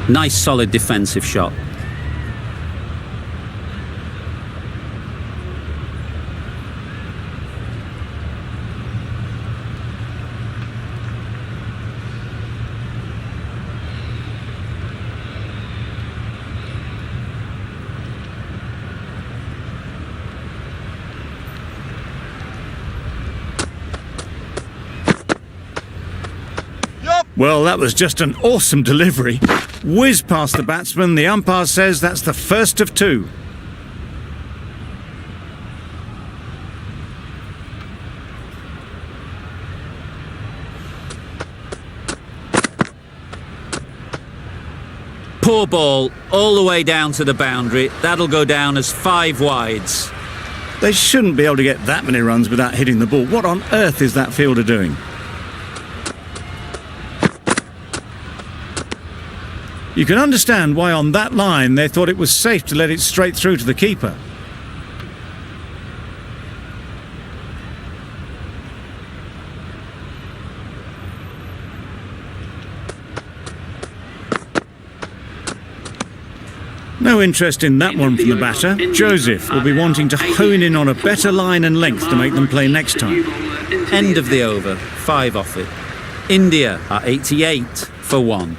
Nice solid defensive shot. Well, that was just an awesome delivery. Whiz past the batsman. The umpire says that's the first of two. Poor ball, all the way down to the boundary. That'll go down as 5 wides. They shouldn't be able to get that many runs without hitting the ball. What on earth is that fielder doing? You can understand why on that line they thought it was safe to let it straight through to the keeper. No interest in that one from the batter. Joseph will be wanting to hone in on a better line and length to make them play next time. End of the over, 5 off it. India are 88 for 1.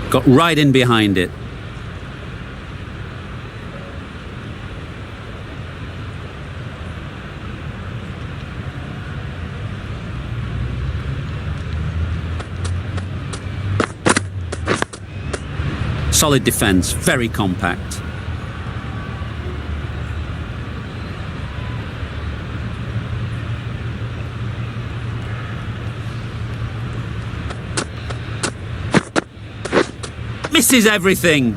Got right in behind it. Solid defence, very compact. Misses everything.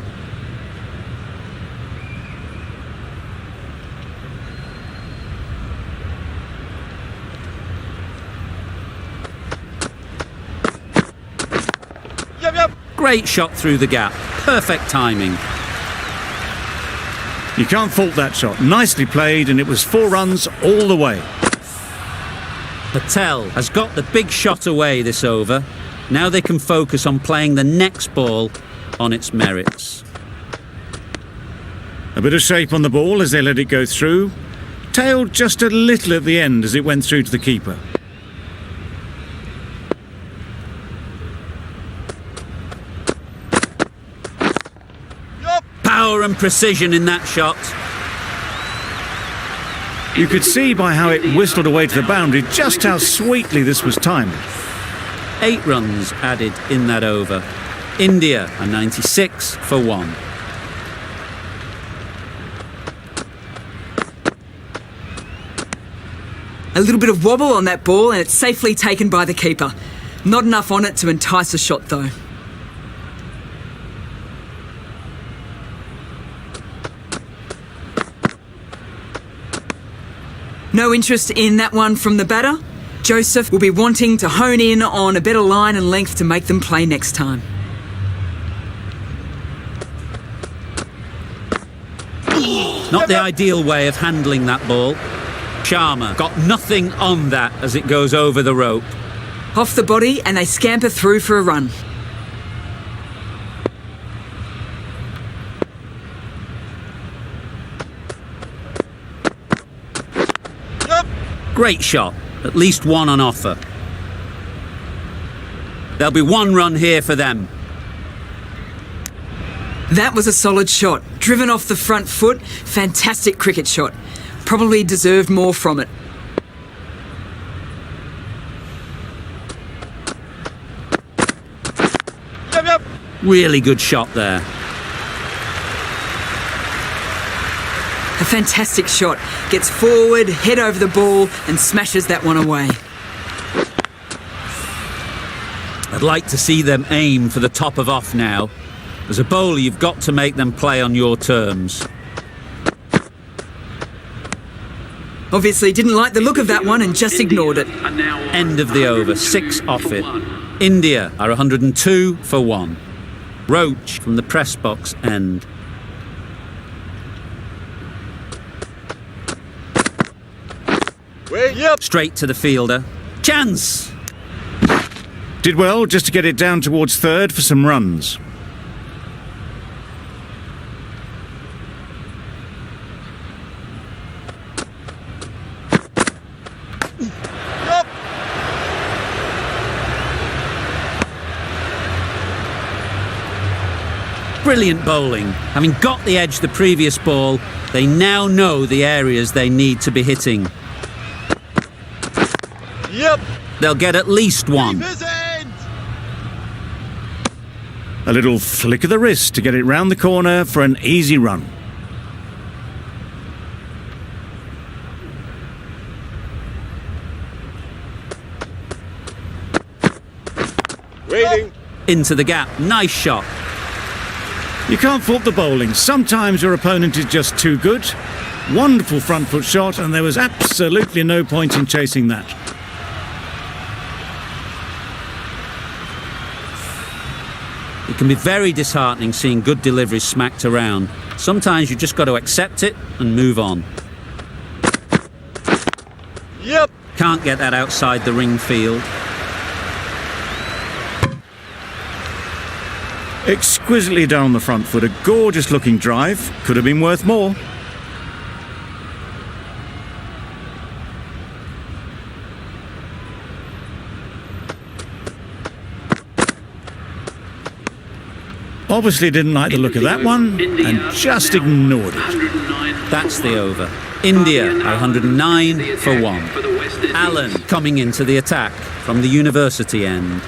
Great shot through the gap. Perfect timing. You can't fault that shot. Nicely played, and it was 4 runs all the way. Patel has got the big shot away this over. Now they can focus on playing the next ball on its merits. A bit of shape on the ball as they let it go through. Tailed just a little at the end as it went through to the keeper. Power and precision in that shot. You could see by how it whistled away to the boundary just how sweetly this was timed. 8 runs added in that over. India are 96 for 1. A little bit of wobble on that ball and it's safely taken by the keeper. Not enough on it to entice a shot though. No interest in that one from the batter. Joseph will be wanting to hone in on a better line and length to make them play next time. Not the ideal way of handling that ball. Sharma got nothing on that as it goes over the rope. Off the body and they scamper through for a run. Great shot, at least 1 on offer. There'll be 1 run here for them. That was a solid shot. Driven off the front foot, fantastic cricket shot. Probably deserved more from it. Really good shot there. A fantastic shot. Gets forward, head over the ball and smashes that one away. I'd like to see them aim for the top of off now. As a bowler, you've got to make them play on your terms. Obviously didn't like the look of that one and just ignored it. End of the over, 6 off it. India are 102 for 1. Roach from the press box end. Straight to the fielder. Chance! Did well just to get it down towards third for some runs. Brilliant bowling. Having got the edge the previous ball, they now know the areas they need to be hitting. Yep. They'll get at least one. His end. A little flick of the wrist to get it round the corner for an easy run. Waiting. Into the gap. Nice shot. You can't fault the bowling. Sometimes your opponent is just too good. Wonderful front foot shot, and there was absolutely no point in chasing that. It can be very disheartening seeing good deliveries smacked around. Sometimes you just got to accept it and move on. Yep. Can't get that outside the ring field. Exquisitely down the front foot, a gorgeous looking drive. Could have been worth more. Obviously didn't like the look of that one and just ignored it. That's the over. India are 109 for 1. Allen coming into the attack from the university end.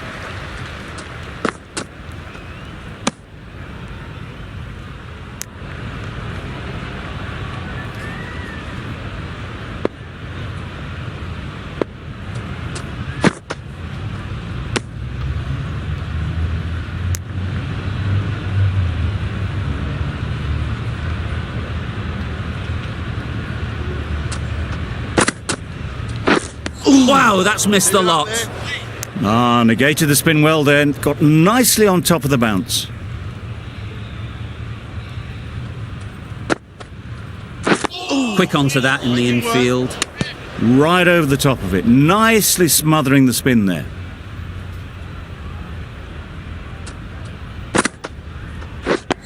Wow, that's missed the lot. Negated the spin well then. Got nicely on top of the bounce. Quick onto that in the infield. Right over the top of it. Nicely smothering the spin there.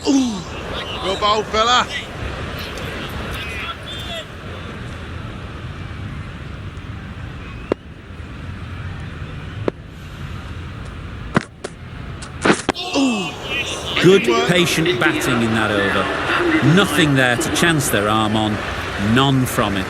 Go bowl, fella. Good, patient batting in that over. Nothing there to chance their arm on. None from it.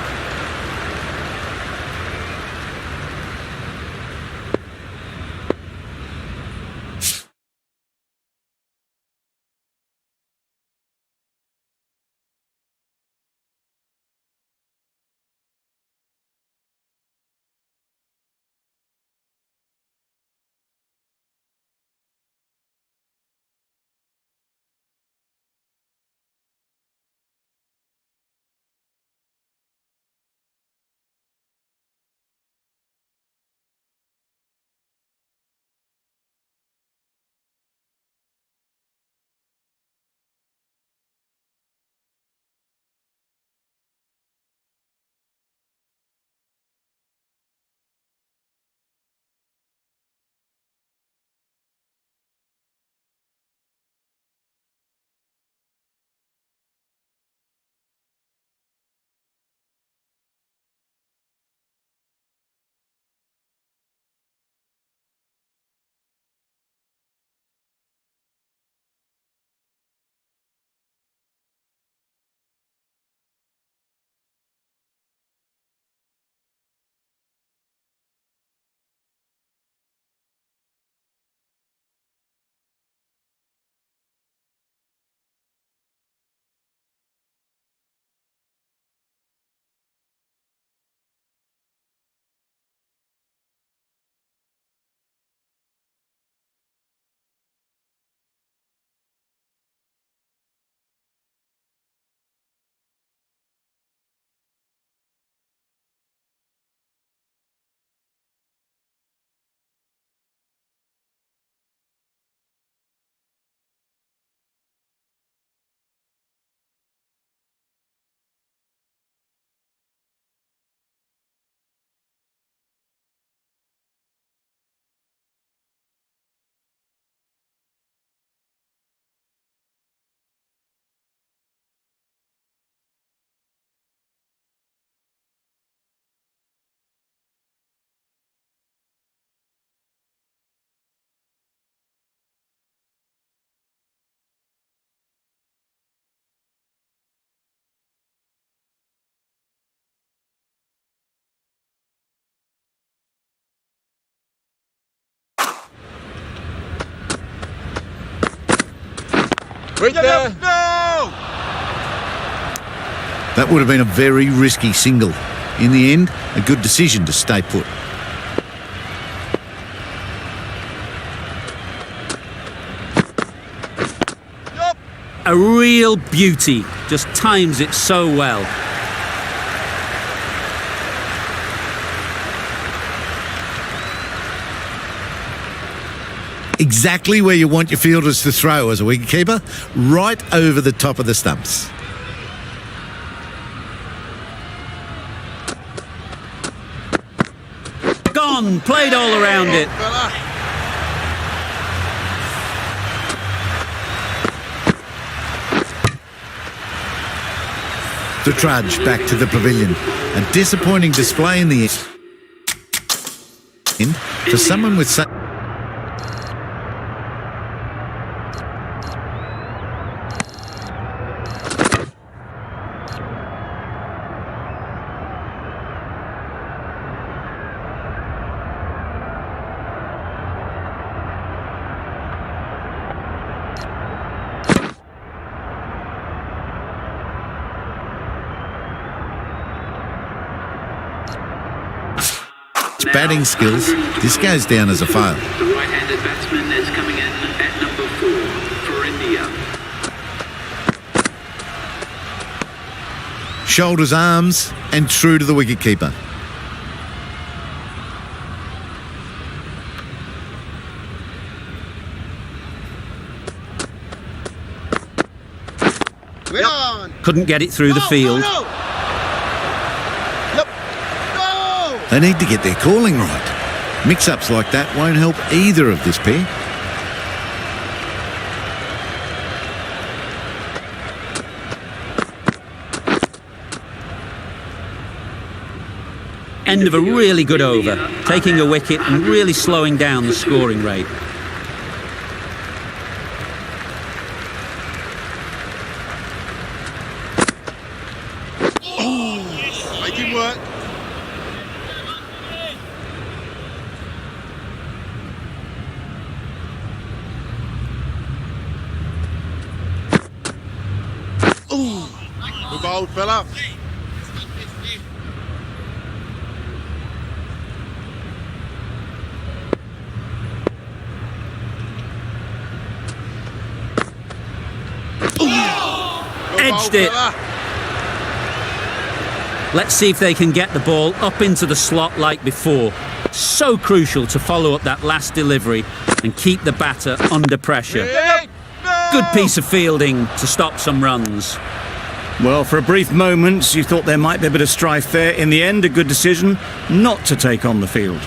Right there. No! That would have been a very risky single. In the end, a good decision to stay put. Yup. A real beauty. Just times it so well. Exactly where you want your fielders to throw as a wicketkeeper, right over the top of the stumps. Gone. Played all around it. Fella. The trudge back to the pavilion. A disappointing display in the end for someone with such... batting skills, this goes down as a fail. The right-handed batsman is coming in at number 4 for India. Shoulders, arms, and true to the wicketkeeper. We're on. Couldn't get it through the field. No. Yep. No! They need to get their calling right. Mix-ups like that won't help either of this pair. End of a really good over. Taking a wicket and really slowing down the scoring rate. Make him work. Good ball, fella. Edged it. Let's see if they can get the ball up into the slot like before. So crucial to follow up that last delivery and keep the batter under pressure. Good piece of fielding to stop some runs. Well, for a brief moment, you thought there might be a bit of strife there. In the end, a good decision not to take on the field.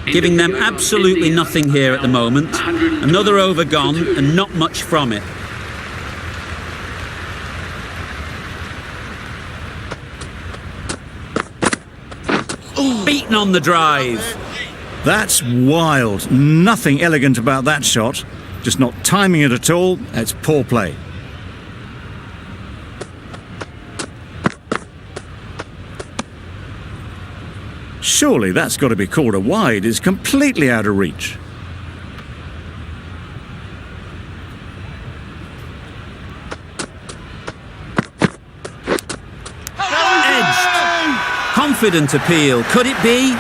Giving them absolutely nothing here at the moment. Another over gone and not much from it. Beaten on the drive. That's wild. Nothing elegant about that shot. Just not timing it at all. It's poor play. Surely that's got to be called a wide. It's completely out of reach. Edged. Confident appeal. Could it be?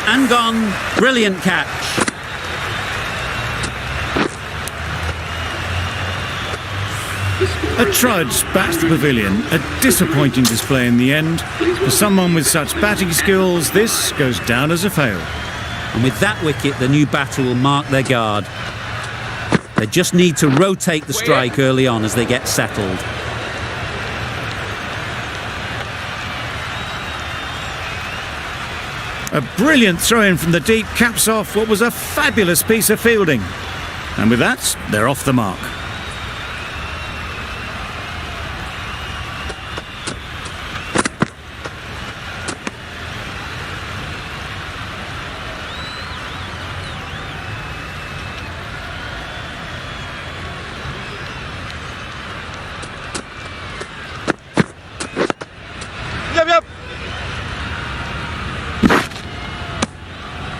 And gone. Brilliant catch. A trudge bats the pavilion. A disappointing display in the end. For someone with such batting skills, this goes down as a fail. And with that wicket, the new batter will mark their guard. They just need to rotate the strike early on as they get settled. A brilliant throw-in from the deep caps off what was a fabulous piece of fielding. And with that, they're off the mark.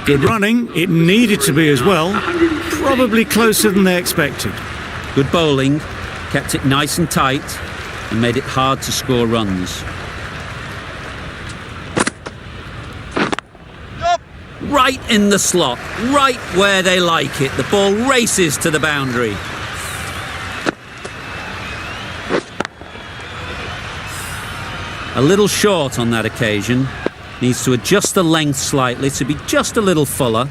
Good running. It needed to be as well. Probably closer than they expected. Good bowling, kept it nice and tight, and made it hard to score runs. Right in the slot, right where they like it. The ball races to the boundary. A little short on that occasion. Needs to adjust the length slightly to be just a little fuller.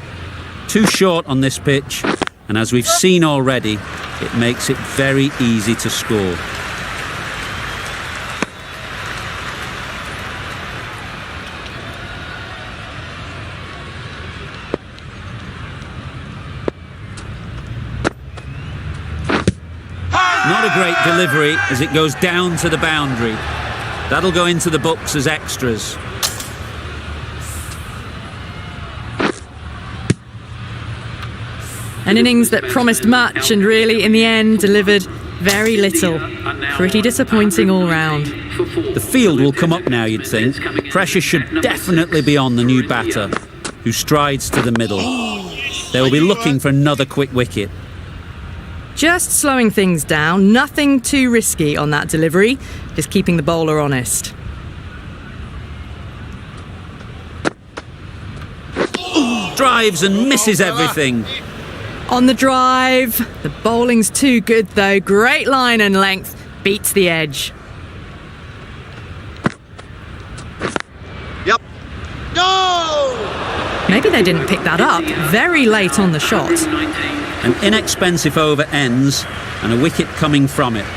Too short on this pitch, and as we've seen already, it makes it very easy to score. Not a great delivery as it goes down to the boundary. That'll go into the books as extras. An innings that promised much and really, in the end, delivered very little. Pretty disappointing all round. The field will come up now, you'd think. Pressure should definitely be on the new batter, who strides to the middle. They will be looking for another quick wicket. Just slowing things down, nothing too risky on that delivery, just keeping the bowler honest. Drives and misses everything. On the drive, the bowling's too good though. Great line and length, beats the edge. Yep. No! Maybe they didn't pick that up very late on the shot. An inexpensive over ends and a wicket coming from it.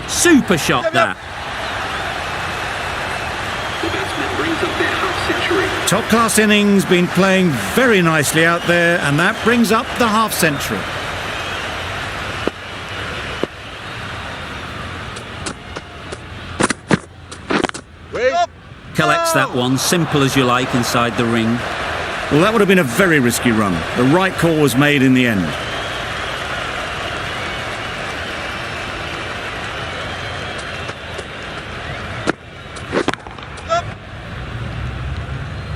Super shot that. The batsman brings up their half-century. Top-class innings, been playing very nicely out there, and that brings up the half-century. Collects that one, simple as you like, inside the ring. Well, that would have been a very risky run. The right call was made in the end.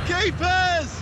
Keepers!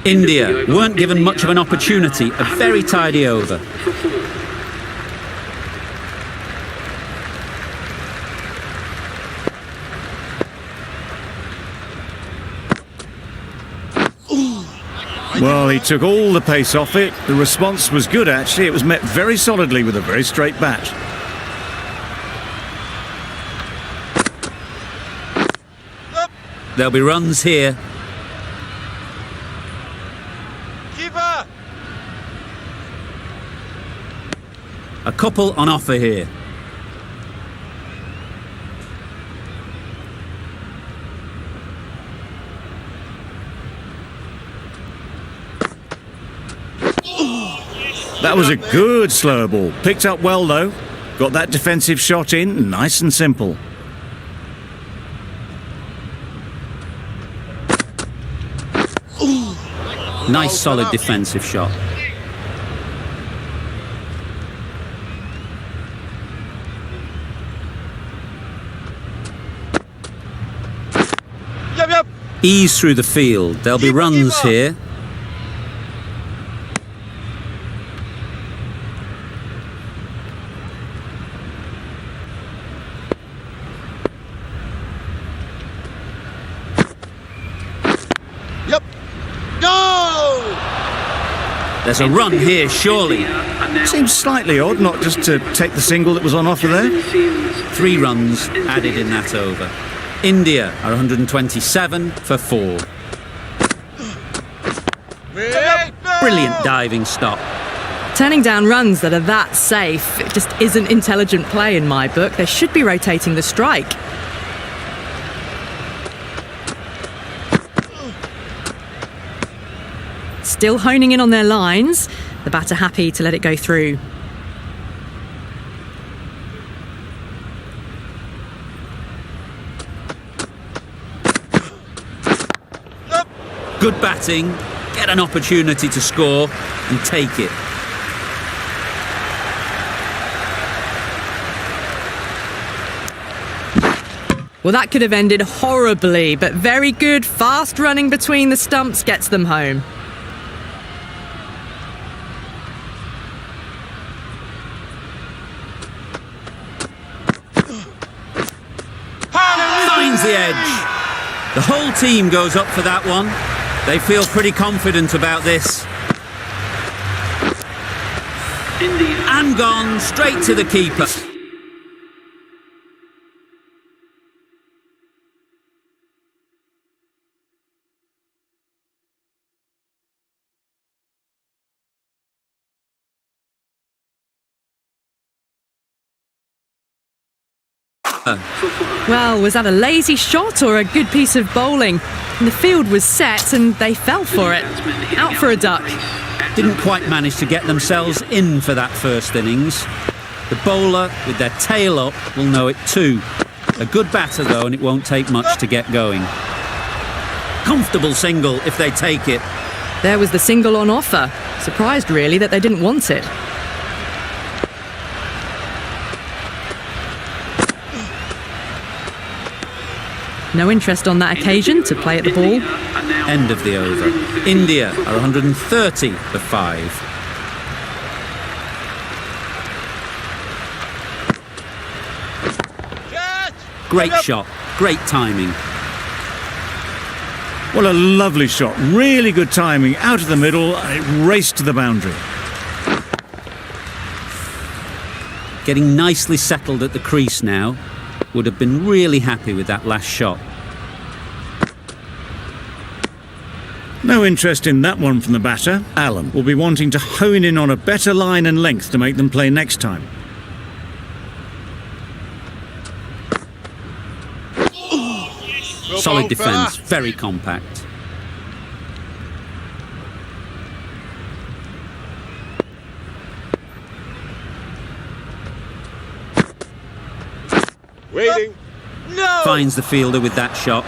India weren't given much of an opportunity, a very tidy over. Well, he took all the pace off it. The response was good, actually. It was met very solidly with a very straight bat. There'll be runs here. Keeper! A couple on offer here. That was a good slower ball. Picked up well, though. Got that defensive shot in, nice and simple. Nice solid defensive shot. Yep. Ease through the field. There'll be runs here. Yep. No! There's a run here, surely. Seems slightly odd not just to take the single that was on offer there. 3 runs added in that over. India are 127 for 4. Brilliant diving stop. Turning down runs that are that safe, it just isn't intelligent play in my book. They should be rotating the strike. Still honing in on their lines. The batter happy to let it go through. Good batting, get an opportunity to score and take it. Well, that could have ended horribly, but very good, fast running between the stumps gets them home. Finds the edge. The whole team goes up for that one. They feel pretty confident about this. And gone straight to the keeper. Well, was that a lazy shot or a good piece of bowling? And the field was set and they fell for it. Out for a duck. Didn't quite manage to get themselves in for that first innings. The bowler, with their tail up, will know it too. A good batter though, and it won't take much to get going. Comfortable single if they take it. There was the single on offer. Surprised really that they didn't want it. No interest on that occasion to play at the ball. End of the over. India are 130 for 5. Great shot, great timing. Well, a lovely shot. Really good timing. Out of the middle, and it raced to the boundary. Getting nicely settled at the crease now. Would have been really happy with that last shot. No interest in that one from the batter. Allen will be wanting to hone in on a better line and length to make them play next time. Solid defence, very compact. Waiting. No! Finds the fielder with that shot.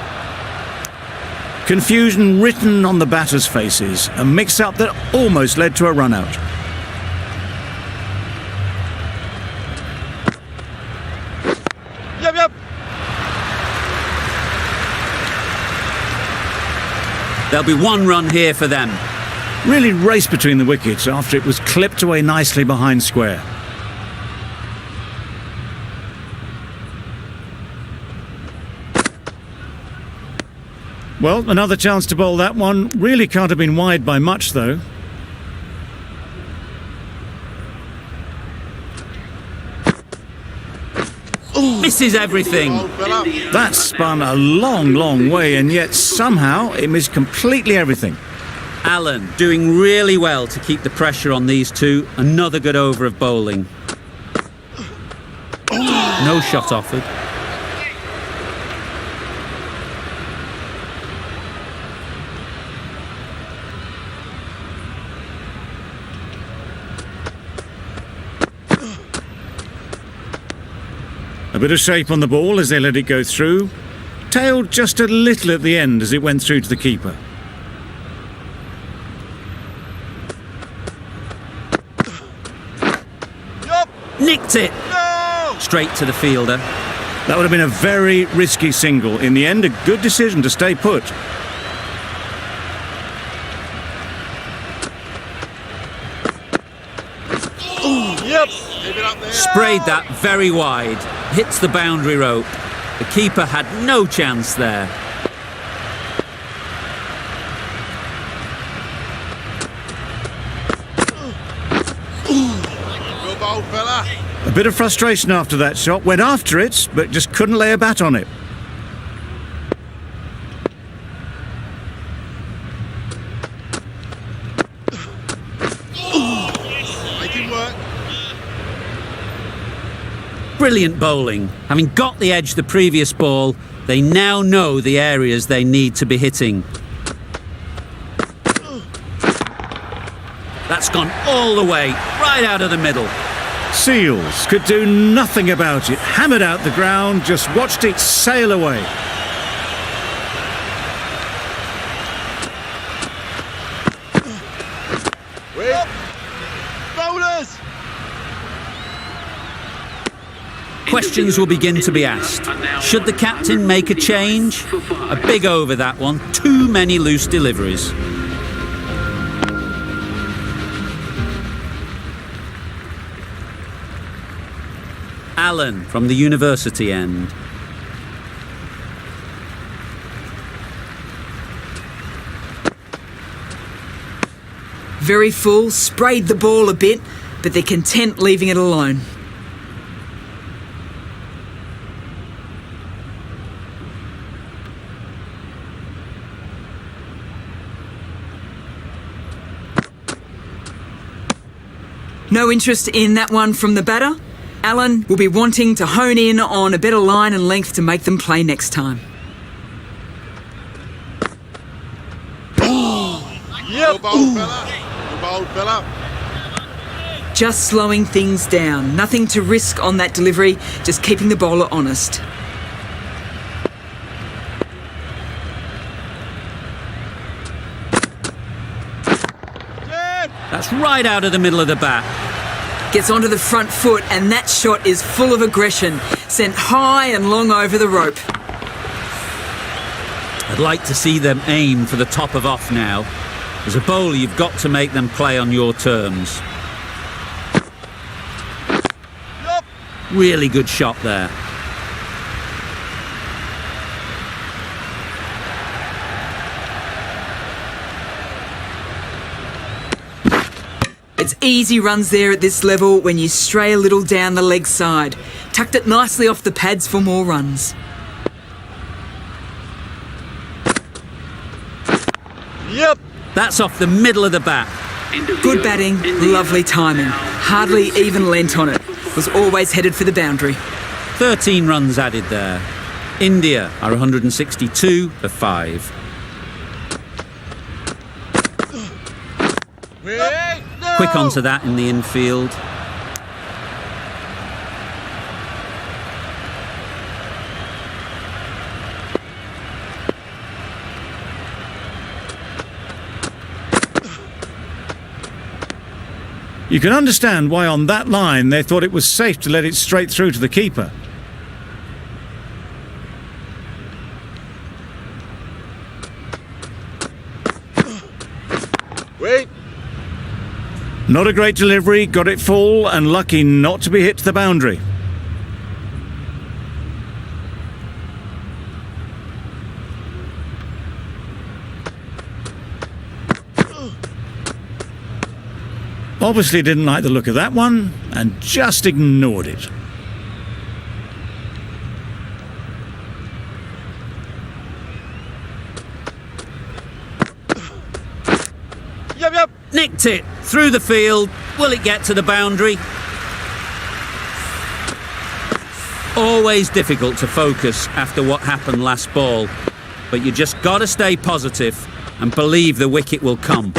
Confusion written on the batters' faces. A mix-up that almost led to a run-out. Yep. There'll be 1 run here for them. Really raced between the wickets after it was clipped away nicely behind square. Well, another chance to bowl that one. Really can't have been wide by much, though. Misses everything. That spun a long, long way, and yet somehow it missed completely everything. Allen doing really well to keep the pressure on these two. Another good over of bowling. No shot offered. A bit of shape on the ball as they let it go through. Tailed just a little at the end as it went through to the keeper. Nicked it. No! Straight to the fielder. That would have been a very risky single. In the end, a good decision to stay put. Yep. Leave it up there. Sprayed that very wide. Hits the boundary rope. The keeper had no chance there. bit of frustration after that shot. Went after it, but just couldn't lay a bat on it. Making work. Brilliant bowling. Having got the edge the previous ball, they now know the areas they need to be hitting. That's gone all the way, right out of the middle. Seals could do nothing about it. Hammered out the ground, just watched it sail away. Wait. Bowlers. Questions will begin to be asked. Should the captain make a change? A big over that one. Too many loose deliveries. Alan from the university end. Very full, sprayed the ball a bit, but they're content leaving it alone. No interest in that one from the batter. Alan will be wanting to hone in on a better line and length to make them play next time. Yep. Good bowl, fella. Good bowl, fella. Just slowing things down. Nothing to risk on that delivery, just keeping the bowler honest. That's right out of the middle of the bat. Gets onto the front foot, and that shot is full of aggression, sent high and long over the rope. I'd like to see them aim for the top of off now. As a bowler, you've got to make them play on your terms. Yep. Really good shot there. It's easy runs there at this level when you stray a little down the leg side. Tucked it nicely off the pads for more runs. Yep. That's off the middle of the bat. Good batting, lovely timing. Hardly even lent on it. Was always headed for the boundary. 13 runs added there. India are 162 for 5. Wait. No. Quick onto that in the infield. You can understand why on that line they thought it was safe to let it straight through to the keeper. Wait. Not a great delivery, got it full and lucky not to be hit to the boundary. Obviously didn't like the look of that one and just ignored it. Yep. Nicked it through the field. Will it get to the boundary? Always difficult to focus after what happened last ball, but you just got to stay positive and believe the wicket will come.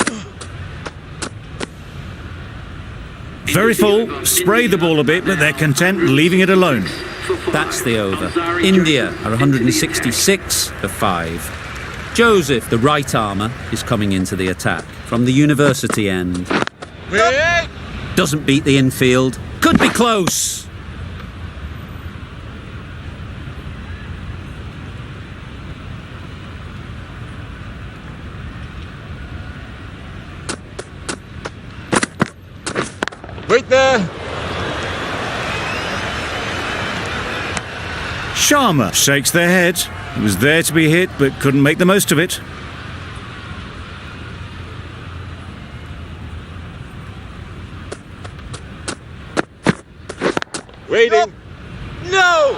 Very full, sprayed the ball a bit, but they're content leaving it alone. That's the over. India are 166 for 5. Joseph, the right armour, is coming into the attack from the university end. Wait. Doesn't beat the infield. Could be close. Wait there. Sharma shakes their head. He was there to be hit, but couldn't make the most of it. Waiting. No!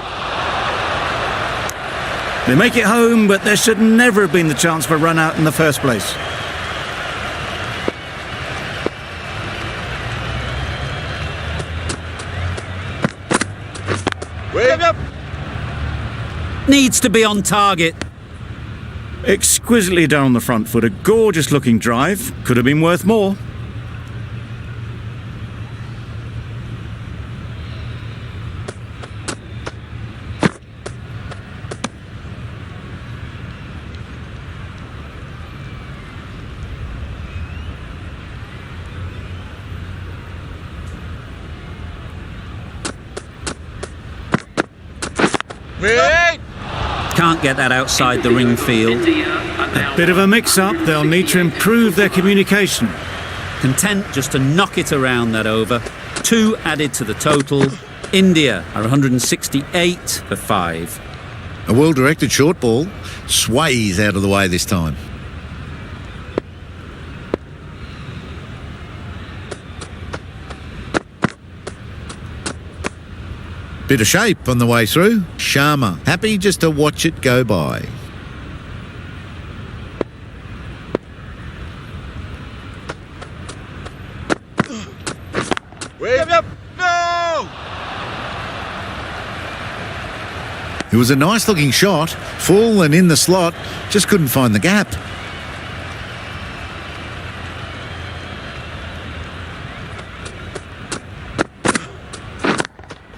They make it home, but there should never have been the chance for a run out in the first place. Wait up! Needs to be on target. Exquisitely done on the front foot. A gorgeous looking drive. Could have been worth more. Wait! Can't get that outside the ring field. India are now Bit of a mix-up. They'll need to improve their communication. Content just to knock it around that over. 2 added to the total. India are 168 for 5. A well-directed short ball sways out of the way this time. Bit of shape on the way through. Sharma happy just to watch it go by. Wait up! No! It was a nice looking shot, full and in the slot, just couldn't find the gap.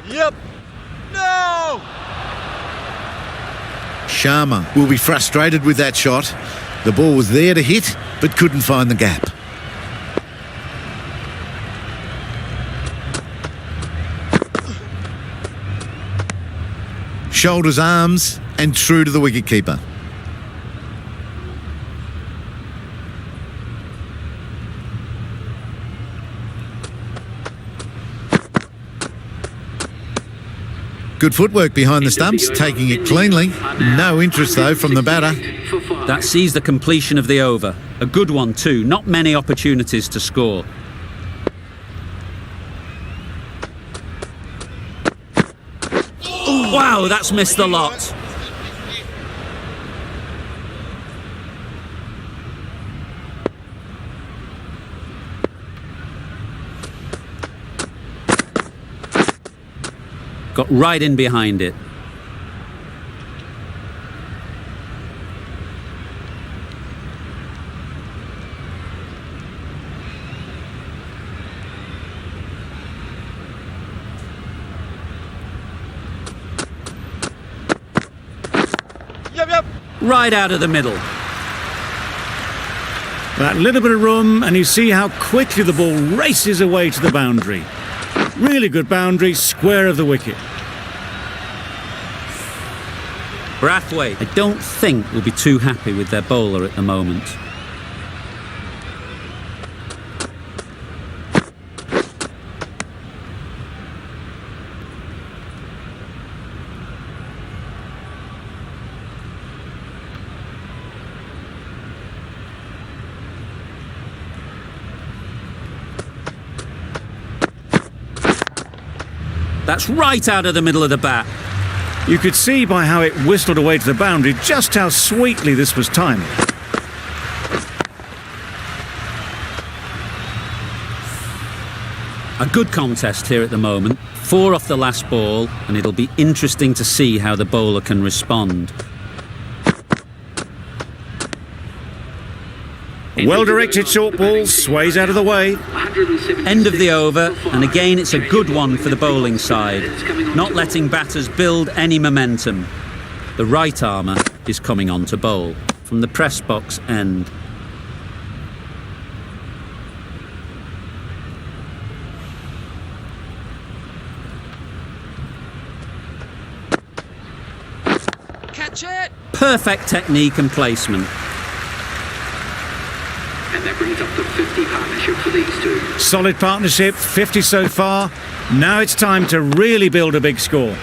Yep! No! Sharma will be frustrated with that shot. The ball was there to hit, but couldn't find the gap. Shoulders, arms, and true to the wicketkeeper. Good footwork behind the stumps, taking it cleanly. No interest, though, from the batter. That sees the completion of the over. A good one too. Not many opportunities to score. Wow, that's missed the lot. Got right in behind it. Yep! Right out of the middle. That little bit of room, and you see how quickly the ball races away to the boundary. Really good boundary, square of the wicket. Brathwaite, I don't think will be too happy with their bowler at the moment. That's right out of the middle of the bat. You could see by how it whistled away to the boundary just how sweetly this was timed. A good contest here at the moment. 4 off the last ball, and it'll be interesting to see how the bowler can respond. A well-directed short ball sways out of the way. End of the over, and again it's a good one for the bowling side, not letting batters build any momentum. The right armour is coming on to bowl from the press box end. Catch it! Perfect technique and placement. And that brings up the 50 partnership for these two. Solid partnership, 50 so far. Now it's time to really build a big score.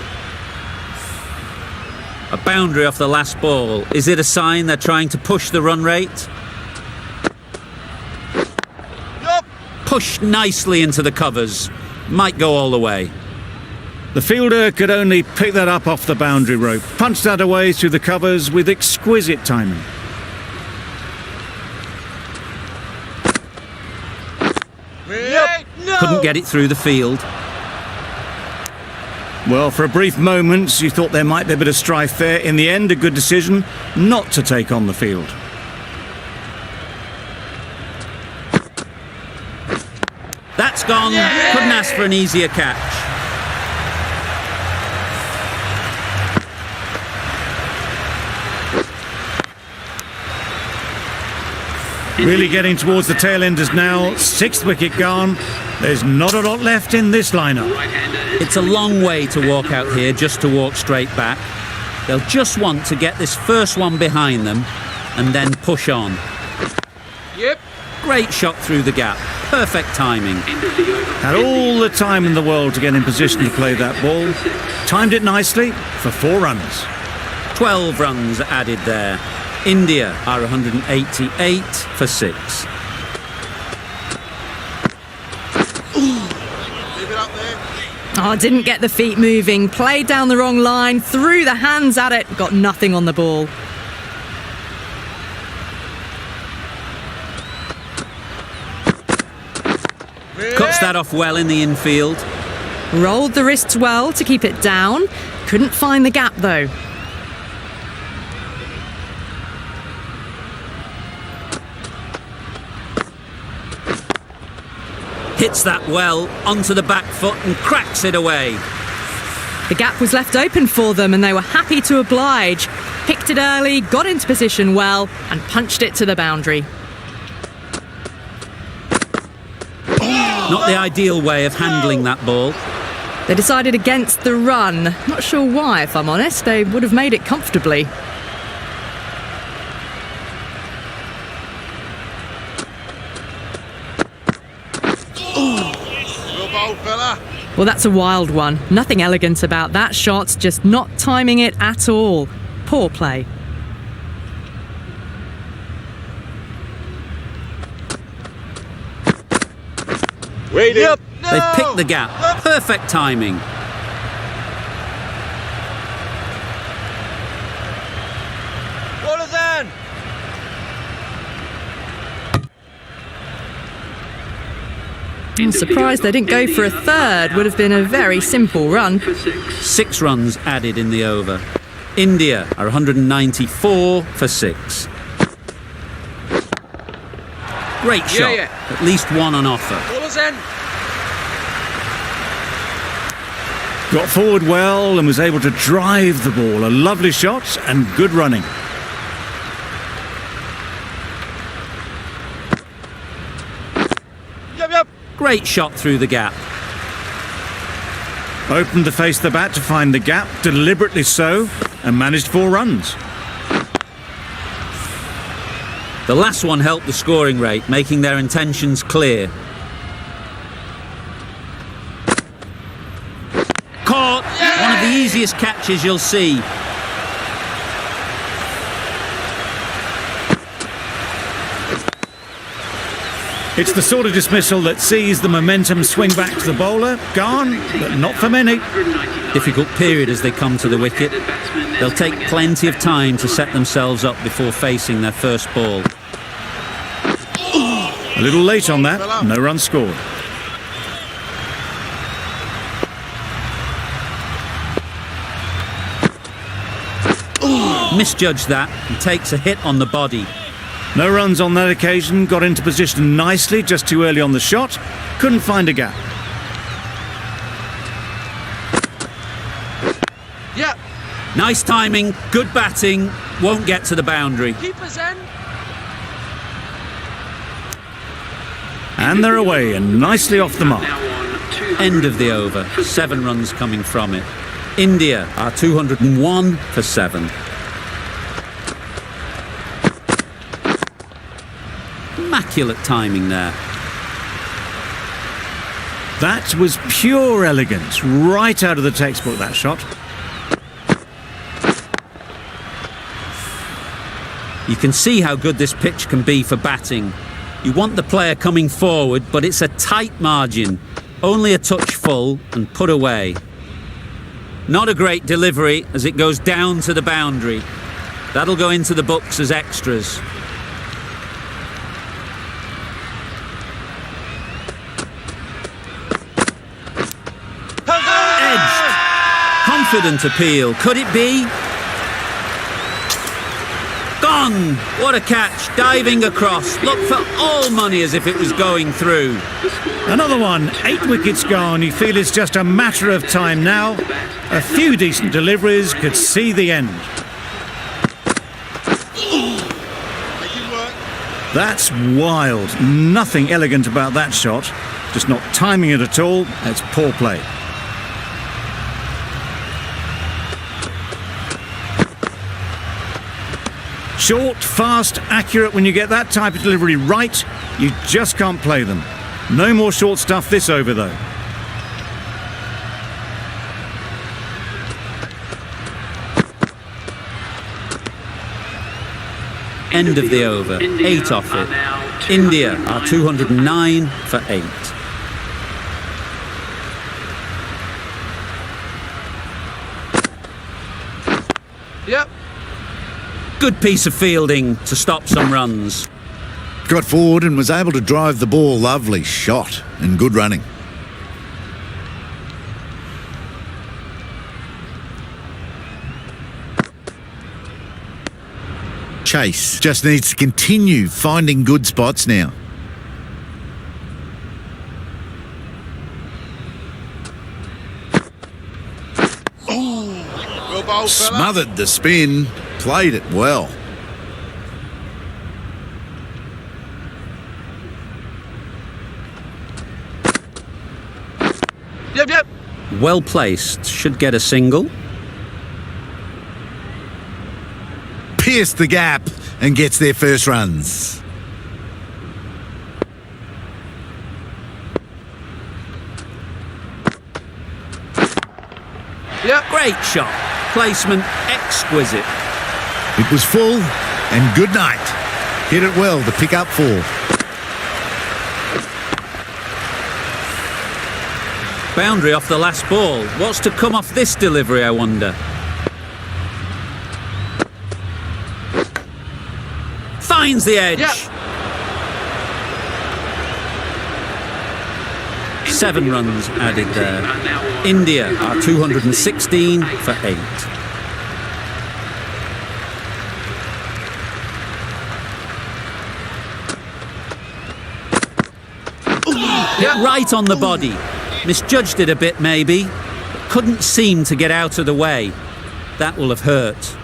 A boundary off the last ball. Is it a sign they're trying to push the run rate? Yup! Pushed nicely into the covers. Might go all the way. The fielder could only pick that up off the boundary rope, punched that away through the covers with exquisite timing. Couldn't get it through the field. Well, for a brief moment, you thought there might be a bit of strife there. In the end, a good decision not to take on the field. That's gone. Couldn't ask for an easier catch. Really getting towards the tail enders now. 6th wicket gone. There's not a lot left in this lineup. It's a long way to walk out here just to walk straight back. They'll just want to get this first one behind them and then push on. Yep. Great shot through the gap. Perfect timing. Had all the time in the world to get in position to play that ball. Timed it nicely for 4 runs. 12 runs added there. India are 188 for 6. Leave it up there. Oh, didn't get the feet moving. Played down the wrong line. Threw the hands at it. Got nothing on the ball. Cuts that off well in the infield. Rolled the wrists well to keep it down. Couldn't find the gap though. Hits that well onto the back foot and cracks it away. The gap was left open for them and they were happy to oblige. Picked it early, got into position well and punched it to the boundary. Not the ideal way of handling that ball. They decided against the run. Not sure why, if I'm honest. They would have made it comfortably. Well bowled, fella. Well, that's a wild one. Nothing elegant about that shot, just not timing it at all. Poor play. Wait. Yep. They've picked the gap. Perfect timing. Ballers in. I'm surprised they didn't go for a third. Would have been a very simple run. 6 runs added in the over. India are 194 for 6. Great shot. Yeah. At least one on offer. Ballers in. Got forward well and was able to drive the ball. A lovely shot and good running. Yep. Great shot through the gap. Opened to face the bat to find the gap, deliberately so, and managed 4 runs. The last one helped the scoring rate, making their intentions clear. Caught! One of the easiest catches you'll see. It's the sort of dismissal that sees the momentum swing back to the bowler. Gone, but not for many. Difficult period as they come to the wicket. They'll take plenty of time to set themselves up before facing their first ball. A little late on that, no run scored. Misjudged that and takes a hit on the body. No runs on that occasion, got into position nicely, just too early on the shot. Couldn't find a gap. Yep. Nice timing, good batting, won't get to the boundary. Keepers in. And they're away and nicely off the mark. End of the over, 7 runs coming from it. India are 201 for 7. Immaculate timing there. That was pure elegance, right out of the textbook, that shot. You can see how good this pitch can be for batting. You want the player coming forward, but it's a tight margin. Only a touch full and put away. Not a great delivery as it goes down to the boundary. That'll go into the books as extras. Edged. Confident appeal. Could it be? Gone! What a catch. Diving across. Looked for all money as if it was going through. Another one, 8 wickets gone. You feel it's just a matter of time now. A few decent deliveries could see the end. Making work. That's wild. Nothing elegant about that shot. Just not timing it at all. It's poor play. Short, fast, accurate. When you get that type of delivery right, you just can't play them. No more short stuff this over, though. End of the over. 8 off it. India are 209 for 8. Yep. Good piece of fielding to stop some runs. Got forward and was able to drive the ball. Lovely shot and good running. Chase just needs to continue finding good spots now. Well bowled, fella. Smothered the spin, played it well. Yep, yep. Well placed. Should get a single. Pierced the gap and gets their first runs. Yep. Great shot. Placement exquisite. It was full and good night. Hit it well to pick up 4. Boundary off the last ball. What's to come off this delivery, I wonder? Finds the edge. Yep. 7 runs added there. India are 216 for 8. Hit right on the body. Misjudged it a bit maybe, but couldn't seem to get out of the way. That will have hurt.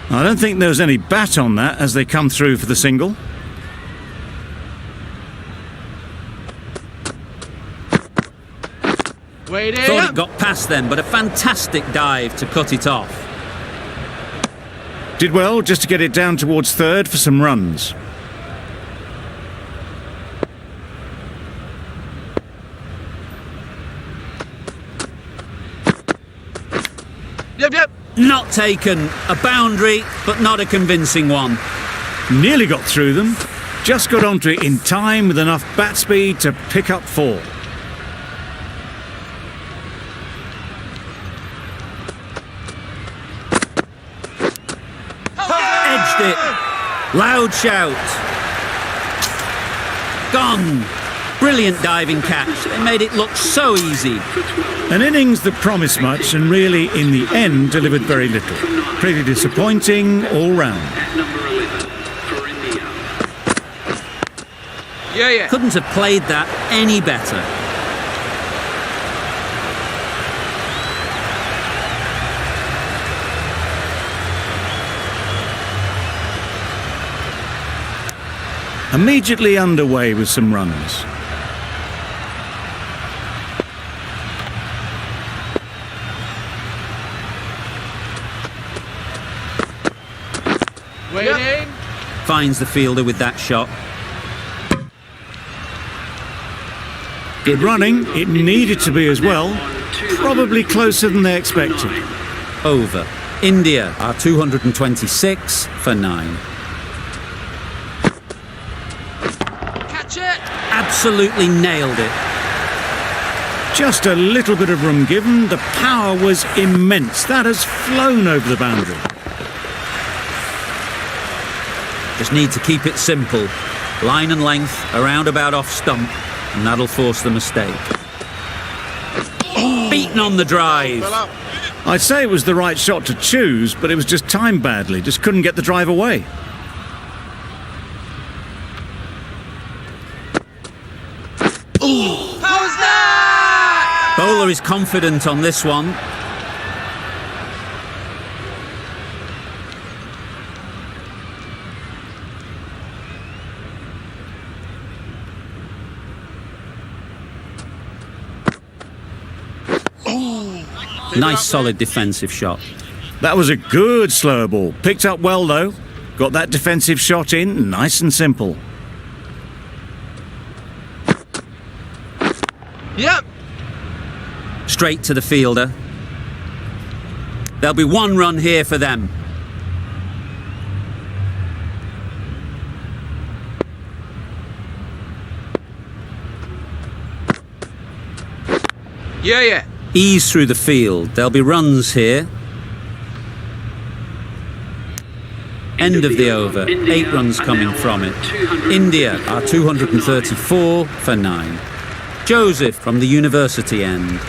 I don't think there was any bat on that as they come through for the single. Waiting. Thought it got past them, but a fantastic dive to cut it off. Did well just to get it down towards third for some runs. Yep, yep. Not taken. A boundary, but not a convincing one. Nearly got through them. Just got onto it in time with enough bat speed to pick up 4. Edged it. Loud shout. Gone. Brilliant diving catch. They made it look so easy. An innings that promised much and really, in the end, delivered very little. Pretty disappointing all round. At number 11 for India. Yeah, yeah. Couldn't have played that any better. Immediately underway with some runs. Waiting. Finds the fielder with that shot. Good running. It needed to be as well. Probably closer than they expected. Over. India are 226 for 9. Catch it. Absolutely nailed it. Just a little bit of room given. The power was immense. That has flown over the boundary. Just need to keep it simple. Line and length, around about off stump, and that'll force the mistake. Beaten on the drive. Fella. I'd say it was the right shot to choose, but it was just timed badly. Just couldn't get the drive away. How's that? Bowler is confident on this one. Nice solid defensive shot. That was a good slower ball. Picked up well, though. Got that defensive shot in, nice and simple. Yep. Straight to the fielder. There'll be one run here for them. Yeah. Ease through the field. There'll be runs here. End of the over. 8 runs coming from it. India are 234 for 9. Joseph from the university end.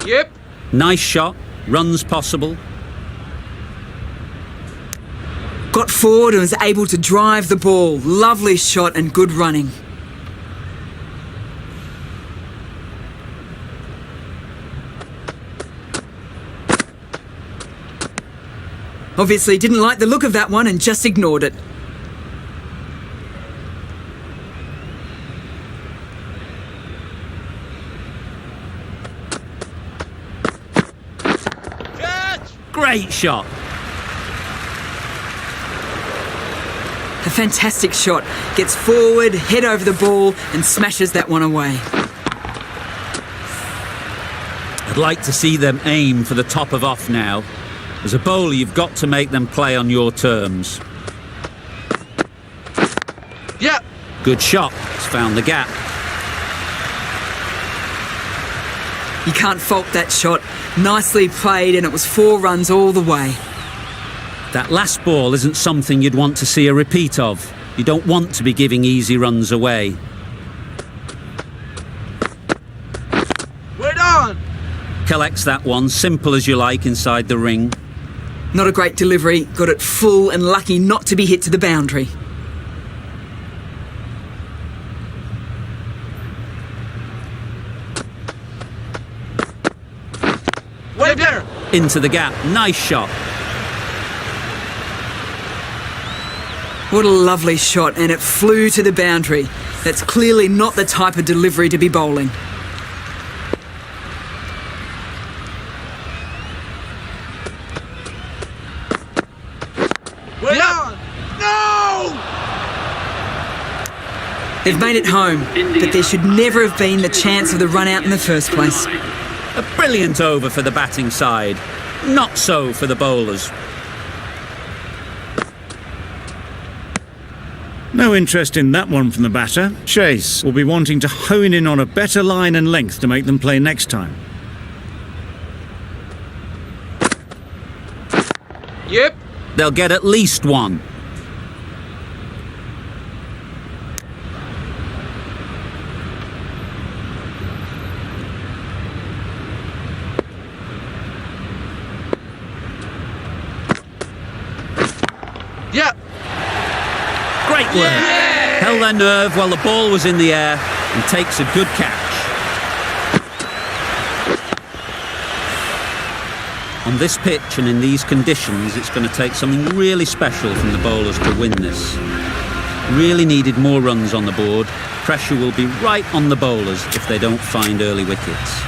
Yep. Nice shot. Runs possible. Got forward and was able to drive the ball. Lovely shot and good running. Obviously didn't like the look of that one and just ignored it. Great shot. A fantastic shot. Gets forward, head over the ball and smashes that one away. I'd like to see them aim for the top of off now. As a bowler, you've got to make them play on your terms. Yep. Good shot. It's found the gap. You can't fault that shot. Nicely played and it was 4 runs all the way. That last ball isn't something you'd want to see a repeat of. You don't want to be giving easy runs away. We're done. Collects that one, simple as you like, inside the ring. Not a great delivery. Got it full and lucky not to be hit to the boundary. Wait there. Into the gap. Nice shot. What a lovely shot, and it flew to the boundary. That's clearly not the type of delivery to be bowling. We're done. No! They've made it home, but there should never have been the chance of the run out in the first place. A brilliant over for the batting side. Not so for the bowlers. No interest in that one from the batter. Chase will be wanting to hone in on a better line and length to make them play next time. Yep. They'll get at least one. Yep. Great work. Held their nerve while the ball was in the air and takes a good catch. On this pitch and in these conditions, it's going to take something really special from the bowlers to win this. Really needed more runs on the board. Pressure will be right on the bowlers if they don't find early wickets.